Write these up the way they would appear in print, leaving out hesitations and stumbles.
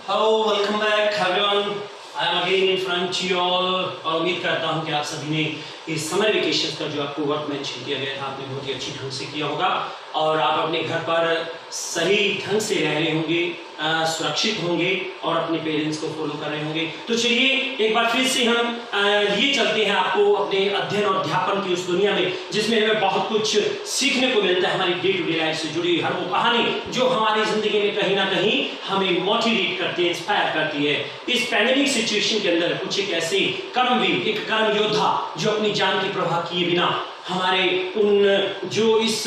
Hello, welcome back everyone. I am again in front to you all और उम्मीद करता हूँ कि आप सभी ने इस समर वेकेशन का जो आपको वर्क मेंशन किया गया था आपने बहुत ही अच्छी ढंग से किया होगा और आप अपने घर पर सही ढंग से रह रहे होंगे, सुरक्षित होंगे और अपने पेरेंट्स को फॉलो कर रहे होंगे। तो चलिए एक बार फिर से हम लिए चलते हैं आपको अपने अध्ययन और अध्यापन की उस दुनिया में जिसमें हमें बहुत कुछ सीखने को मिलता है। हमारी डे टू डे लाइफ से जुड़ी हर वो कहानी जो हमारी जिंदगी में कहीं ना कहीं हमें मोटिवेट करती है, इंस्पायर करती है। इस पैंडेमिक सिचुएशन के अंदर कुछ एक ऐसे कर्मवीर, एक कर्म योद्धा जो अपनी जान की परवाह किए बिना हमारे उन जो इस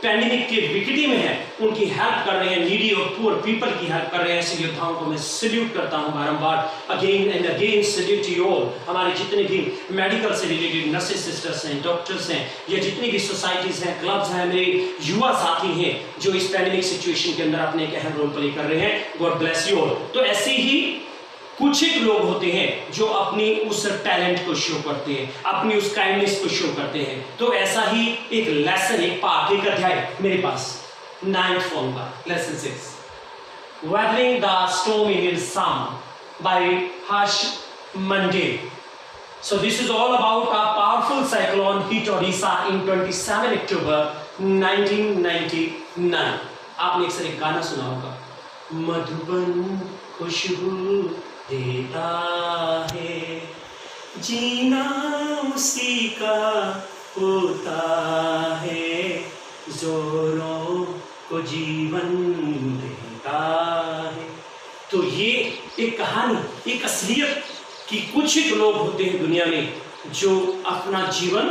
पैंडेमिक के विकटी में है उनकी हेल्प कर रहे हैं, नीडी और पुअर पीपल की हेल्प कर रहे हैं। ऐसे योद्धाओं को मैं सल्यूट करता हूं बारंबार, again and again salute you all. हमारे जितने भी मेडिकल से रिलेटेड नर्सेस सिस्टर्स हैं, डॉक्टर्स हैं या जितनी भी सोसाइटीज हैं, क्लब्स हैं, मेरे युवा साथी हैं जो इस पैंडेमिक सिचुएशन के अंदर अपने एक अहम रोल प्ले कर रहे हैं, गॉड ब्लेस यू ऑल। तो ऐसे ही कुछ एक लोग होते हैं जो अपनी उस टैलेंट को शो करते हैं, अपनी उस काइंडनेस को शो करते हैं। तो ऐसा ही एक लेसन, एक पाठ, एक अध्याय मेरे पास 9th फॉर्म का lesson 6 weathering the storm in Ersama by Harsh Mander. So this is all about a powerful cyclone hit Odisha in 27 October 1999। आपने एक एक गाना सुना होगा, मधुबन खुशबू देता है, जीना उसी का होता है, जोरों को जीवन देता है। तो ये एक कहानी, एक असलियत कि कुछ ही लोग होते हैं दुनिया में जो अपना जीवन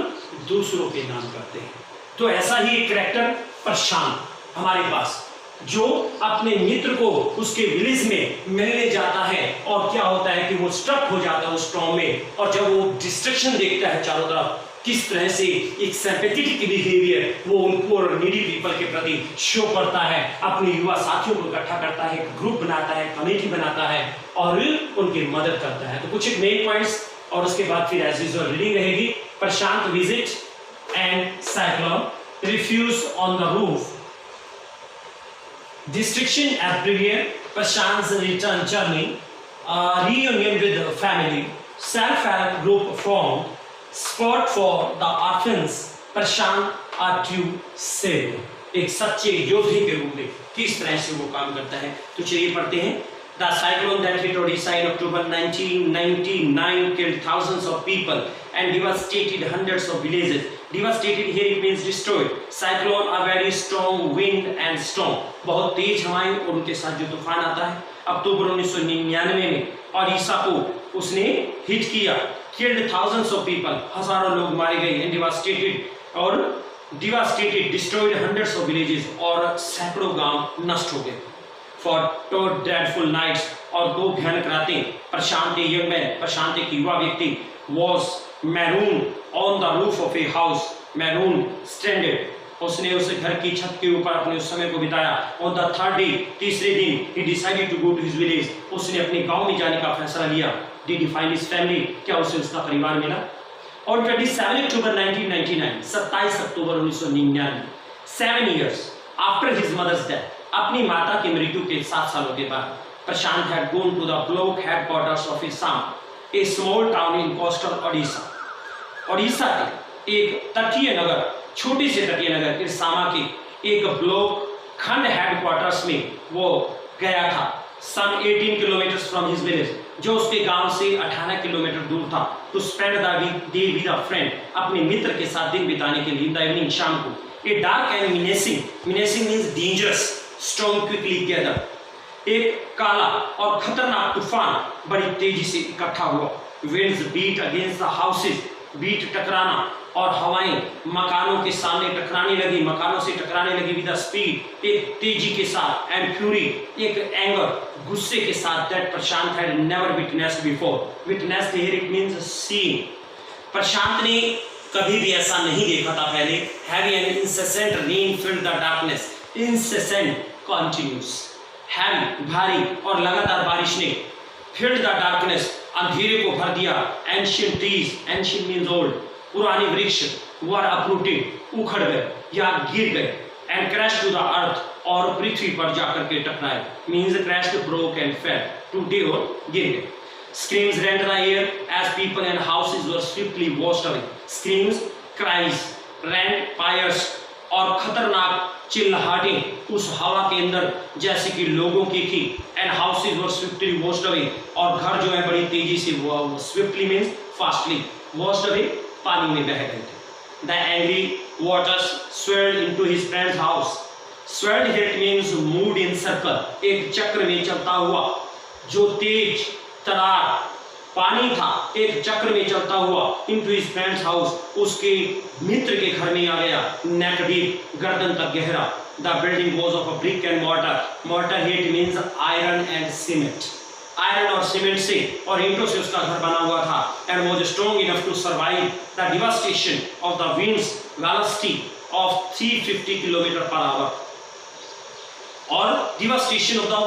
दूसरों के नाम करते हैं। तो ऐसा ही एक कैरेक्टर प्रशांत हमारे पास जो अपने मित्र को उसके विलेज में मिलने जाता है और क्या होता है कि वो स्ट्रक हो जाता है उस स्टॉर्म में, और जब वो डिस्ट्रक्शन देखता है चारों तरफ, किस तरह से एक सिंपैथेटिक बिहेवियर वो उनको और नीडी पीपल के प्रति शो करता है, अपने युवा साथियों को इकट्ठा करता है, एक ग्रुप बनाता है, कमेटी बनाता है और उनकी मदद करता है। तो कुछ एक मेन पॉइंट्स और उसके बाद फिर एज यूजुअल रीडिंग रहेगी। Prashant visit and cyclone, refuge on the roof, Distraction everywhere, Prashant's return journey, reunion with the family, self-help group formed, sport for the orphans, Prashant are to save। एक सच्चे योद्धे के रूप में किस तरह से वो काम करता है। तो चलिए पढ़ते हैं। The cyclone that hit Odisha in October 1999 killed thousands of people and devastated hundreds of villages. Devastated here it means destroyed. Cyclone a very strong wind and storm. बहुत तेज हवाएं और उनके साथ जो तूफान आता है। अक्टूबर 1999 में ओडिशा को उसने हिट किया। Killed thousands of people, हजारों लोग मारे गए। And devastated, destroyed hundreds of villages, और सैकड़ों गांव नष्ट हो गए। For 2 dreadful nights, और 2 भयानक रातें। प्रशांत a young man, प्रशांत एक युवा व्यक्ति was marooned on the roof of a house, marooned, stranded, उसने उस घर की छत के ऊपर अपने उस समय को बिताया। On the 3rd day, तीसरे दिन he decided to go to his village, उसने अपने गांव में जाने का फैसला लिया। Did he find his family, क्या उसे उसका परिवार मिला? On 27 October 1999, 27 October 1999, 7 years after his mother's death, अपनी माता की मृत्यु के 7 सालों के बाद, प्रशांत had gone to the block headquarters of Assam, a small town in coastal Odisha। Odisha के एक तटीय नगर, छोटे से तटीय नगर इरसामा के एक ब्लॉक खंड हेडक्वार्टर्स में वो गया था। some 18 kilometers from his village, जो उसके गांव से 18 किलोमीटर दूर था। to spend the day with a friend, अपने मित्र के साथ दिन बिताने के लिए। in the evening, शाम को। a dark and menacing means dangerous storm quickly gathered, एक काला और खतरनाक तूफान बड़ी तेजी से इकट्ठा हुआ। winds beat against the houses, beat टकराना, और हवाएं मकानों के सामने टकराने लगी, मकानों से टकराने लगी। विद स्पीड, एक तेजी के साथ। एंड फ्यूरी, एक एंगर, गुस्से के साथ। That Prashant had never witnessed before. Witnessed here it means scene. Prashant ने कभी भी ऐसा नहीं देखा था पहले। Heavy and incessant rain filled the darkness, incessant continuous, heavy भारी और लगातार बारिश ने फिल्ड द डार्कनेस, अंधेरे को भर दिया। Ancient trees, ancient means old, पुराने वृक्ष वर अपरूटेड, उखड़ गए या गिर गए। and crashed to the earth, और पृथ्वी पर जाकर के टकराए, means crashed, broke and fell, टूटे और गिर गए. Screams rent the air as people and houses were swiftly washed away. Screams, cries, rent, fires, और खतरनाक चिल्लाहटें उस हवा के अंदर जैसे कि लोगों की थी. And houses were swiftly washed away, और घर जो है बड़ी तेजी से swiftly means fastly washed away, पानी में बह गए थे. The angry waters swirled into his friend's house. Swirled here means moved in circle, एक चक्र में चलता हुआ, जो तेज तरार पानी था एक चक्र में चलता हुआ into his friend's house, उसके मित्र के घर में आ गया. neck deep, गर्दन तक गहरा. The building was of a brick and mortar. Mortar here means iron and cement. Iron और सीमेंट से और ईंटों से उसका घर बना हुआ था. and was strong enough to survive the devastation of the wind's velocity of 350 km/h. और devastation of the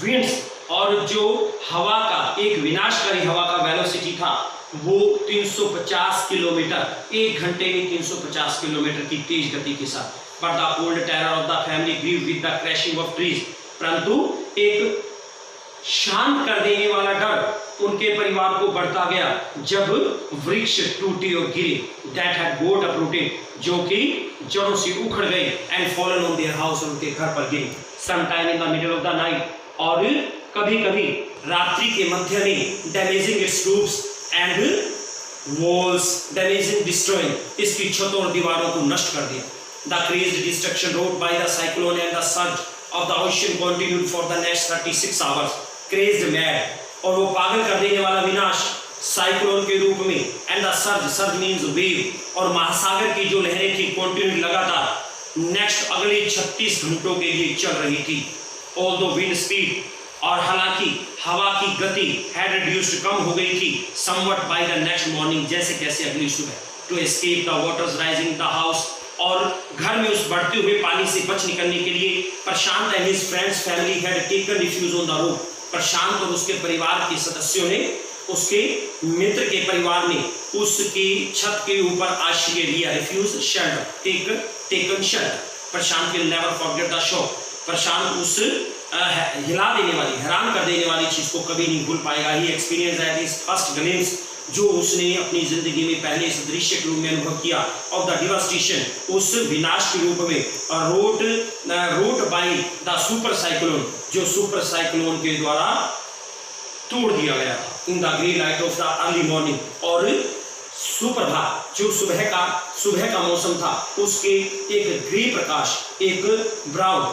winds, और जो हवा का एक विनाशकारी हवा का वेलोसिटी था वो 350 किलोमीटर, एक घंटे में 350 किलोमीटर की तेज गति के साथ. But the cold terror of the family grew with the crashing of trees. परंतु एक शांत कर देने वाला डर उनके परिवार को बढ़ता गया जब वृक्ष टूटे और गिरे. That had got uprooted, जो कि जड़ों से उखड़ गए. And fallen on their house, उनके घर पर गिरे. Sometime in the middle of the night, और कभी-कभी रात्रि के मध्य में damaging its roofs and walls, damaging, destroying, इसकी छतों और दीवारों को नष्ट कर दिया. The crazy destruction wrought by the cyclone and the surge of the ocean continued for the next 36 hours. Crazed, mad, और वो पागल कर देने वाला विनाश साइक्लोन के रूप में. And the surge means wave, और महासागर की जो लहरें थी continued लगातार नेक्स्ट अगले 36 घंटों के लिए चल रही थी. Although wind speed, और हालांकि हवा की गति had reduced, कम हो गई थी somewhat by the next morning, जैसे कैसे अगली सुबह. To escape the waters rising in the house, और घर में उस बढ़ते हुए पानी से बच निकलने के लिए प्रशांत and his friends family had taken refuge on the roof. प्रशांत और उसके परिवार के सदस्यों ने, उसके मित्र के परिवार ने उसकी छत के ऊपर आश्रय लिया. Refuge, shelter, taken shelter. Prashant will never forget the shock. Prashant उस हिला देने वाली, हैरान कर देने वाली चीज को कभी नहीं भूल पाएगा. He experienced at his first glimpse, जो उसने अपनी जिंदगी में पहले इस दृश्य के रूप में अनुभव किया. ऑफ द डिवास्टेशन, उस विनाश के रूप में. Wrought by the super cyclone, जो सुपर साइक्लोन के द्वारा तोड़ दिया गया. In the grey light of the early morning, और सुप्रभात, जो सुबह का मौसम था, उसके एक ग्रे प्रकाश, एक ब्राउन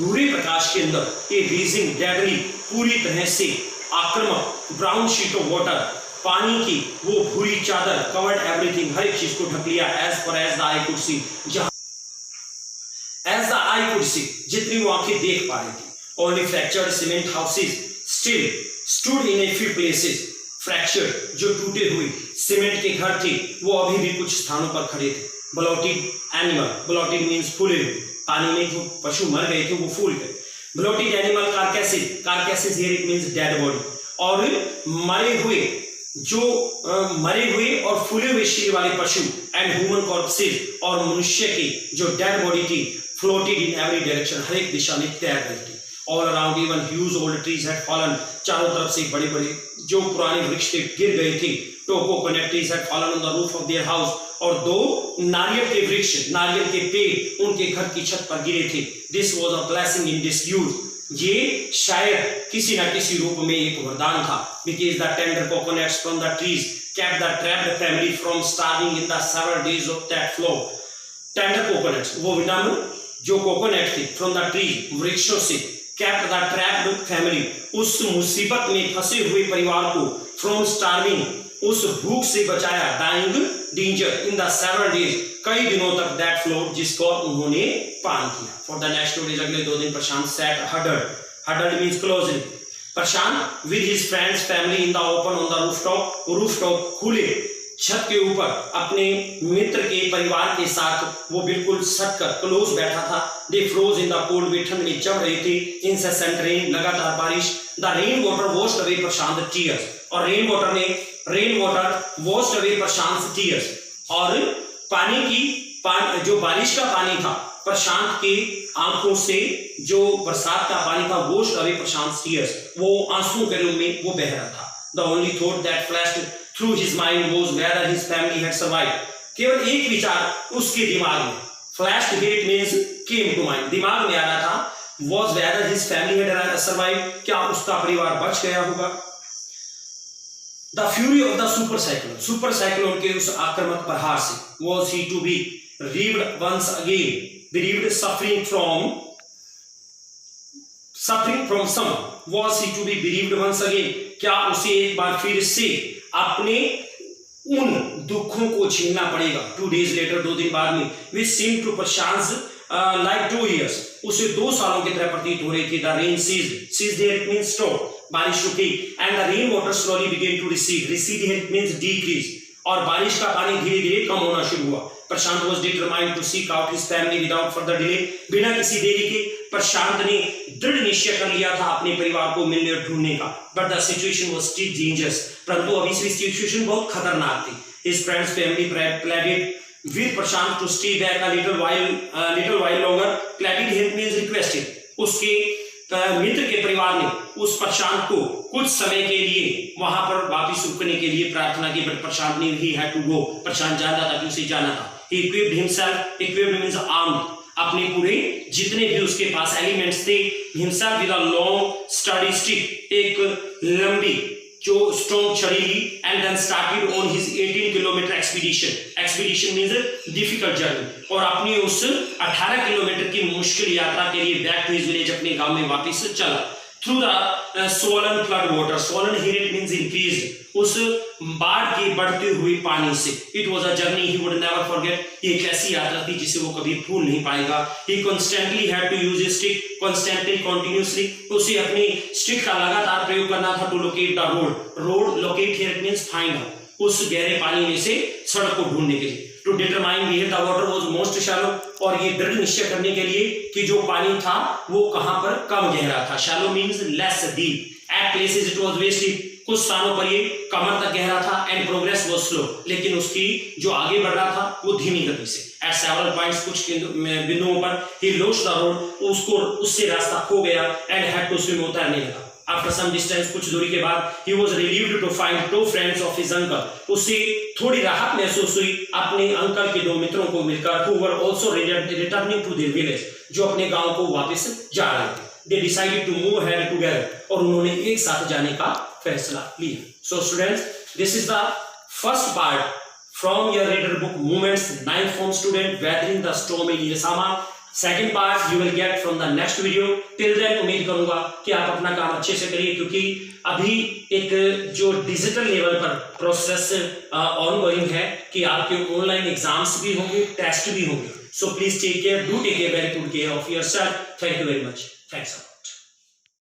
भूरे प्रकाश के अंदर ए रीजिंग डेडली, पूरी तरह से आक्रामक ब्राउन शीट ऑफ वाटर, पानी की वो भूरी चादर कवर्ड एवरीथिंग, हर एक चीज को ढक लिया. As far as the eye could see, as the eye could see, जितनी वो आंखें देख पा रही थी. Only fractured cement houses still stood in a few places. Fractured, जो टूटे हुए सीमेंट के घर थे, वो अभी भी कुछ स्थानों पर खड़े थे. ब्लोटेड एनिमल, ब्लोटेड मींस फूले हुए, पानी में जो पशु मर गए थे वो फूल गए. Bloated animal carcasses, carcasses here it means dead body, और मरे हुए और फूले हुए शरीर वाले पशु. एंड ह्यूमन कॉर्पसेस, और मनुष्य की जो डेड बॉडी थी, फ्लोटेड इन एवरी डायरेक्शन, हर एक दिशा में तैर रही थी. All around even huge old trees had fallen, चारों तरफ से बड़े बड़े जो पुराने वृक्ष थे गिर गए थे. Two coconut trees had fallen on the roof of their house, और 2 नारियल के वृक्ष, नारियल के पेड़ उनके घर की छत पर गिरे थे. This was a blessing in disuse, ये शायद किसी न किसी रूप में एक वरदान था. Because the tender coconuts from the trees kept the trapped family from starving in the several days of that flow. Tender coconuts, वो विटामिन जो कोकोनट थे फ्रॉम द ट्री, वृक्षों से, kept the trapped family, उस मुसीबत में फंसे हुए परिवार को, from starving, उस भूख से बचाया, dying danger in the several days, कई दिनों तक that flow, जिसको उन्होंने पान किया. For the next 2 days, अगले 2 दिन प्रशांत sat huddled means closely. Prashant with his friends family in the open on the rooftop, खुले छत के ऊपर अपने मित्र के परिवार के साथ वो बिल्कुल सट कर क्लोज बैठा था. They froze in the cold, वे ठंड में जम रहे थे. Incessant rain, लगातार बारिश. The rain water washed away Prashant tears, और रेन वाटर washed away प्रशांत tears, और जो बारिश का पानी था प्रशांत के आंखों से जो बरसात का पानी था वॉश अवे प्रशांत टीयर्स, वो आंसुओं के रूप में वो बह रहा था। The only thought that flashed through his mind was whether his family had survived. केवल एक विचार उसके दिमाग में, flashed here it means came to mind, दिमाग में आ रहा था, was whether his family had survived, क्या उसका परिवार बच गया होगा। The fury of the super cyclone, super cyclone के उस आक्रामक प्रहार से, was he to be bereaved once again, bereaved suffering from someone, was he to be bereaved once again, क्या उसे एक बार फिर से अपने उन दुखों को झेलना पड़ेगा। 2 days later, 2 दिन बाद में, which seemed to Prashant like 2 years, उसे 2 सालों की तरह प्रतीत हो रही थी। The rain ceased here it means stop, बारिश रुकी, and the rain water slowly began to recede here it means decrease, और बारिश का पानी धीरे धीरे कम होना शुरू हुआ। प्रशांत was determined to seek out his family without further delay, बिना किसी देरी के प्रशांत ने दृढ़ निश्चय कर लिया था अपने परिवार को मिलने और ढूंढने का। But the situation was still dangerous, परंतु अभी से सिचुएशन बहुत खतरनाक थी। His friends family pleaded with Prashant to stay back a little while longer, pleaded here means requested, उसके मित्र के परिवार ने उस प्रशांत को कुछ समय के लिए वहां पर वापस रुकने के लिए प्रार्थना की, बट प्रशांत ने ही had to go, प्रशांत जानता था कि उसे जाना था। He equipped himself, equipped means armed, अपने पूरे जितने भी उसके पास एलिमेंट्स थे, himself with a long sturdy stick, एक लंबी जो स्ट्रॉन्ग छड़ी ली, and then started on his 18 kilometre expedition means difficult journey, और अपनी उस 18 किलोमीटर की मुश्किल यात्रा के लिए बैक टू हिज विलेज, अपने गांव में वापस चला। Through the swollen flood water, swollen here it means increased, उस बाढ़ की बढ़ती हुई पानी से। It was a journey he would never forget, ये एक ऐसी यात्रा थी जिसे वो कभी भूल नहीं पाएगा। He constantly had to use his stick, constantly, continuously, उसे अपनी स्टिक का लगातार प्रयोग करना था। To locate the road, locate here it means find, उस गहरे पानी में से सड़क को ढूंढने के लिए। To determine where the water was most shallow, और ये दृढ़ निश्चय करने के लिए कि जो पानी था वो कहां पर कम गहरा था। Shallow means less deep, at places it was waist deep, कुछ स्थानों पर ये कमर तक गहरा था। And progress was slow, लेकिन उसकी जो आगे बढ़ रहा था वो धीमी गति से। At several points, कुछ बिंदुओं पर he lost the road, उसको उससे रास्ता खो गया, and had to swim, उतरने लगा। After some distance, कुछ दूरी के बाद, he was relieved to find 2 friends of his uncle, उसे थोड़ी राहत महसूस हुई अपने अंकल के 2 मित्रों को मिलकर, who were also returning to their village, जो अपने गांव को वापस जा रहे थे। They decided to move ahead together, और उन्होंने एक साथ जाने का फैसला लिया। So students, this is the first part from your reader book Movements, 9th form student weathering the storm in Irasama. Second part you will get from the next video. Till then उम्मीद करूंगा कि आप अपना काम अच्छे से करिए, क्योंकि अभी एक जो डिजिटल लेवल पर प्रोसेस ऑनगोइंग है कि आपके ऑनलाइन एग्जाम्स भी होंगे, टेस्ट भी होंगे। So please take care, do take very good care of yourself. Thank you very much. Thanks.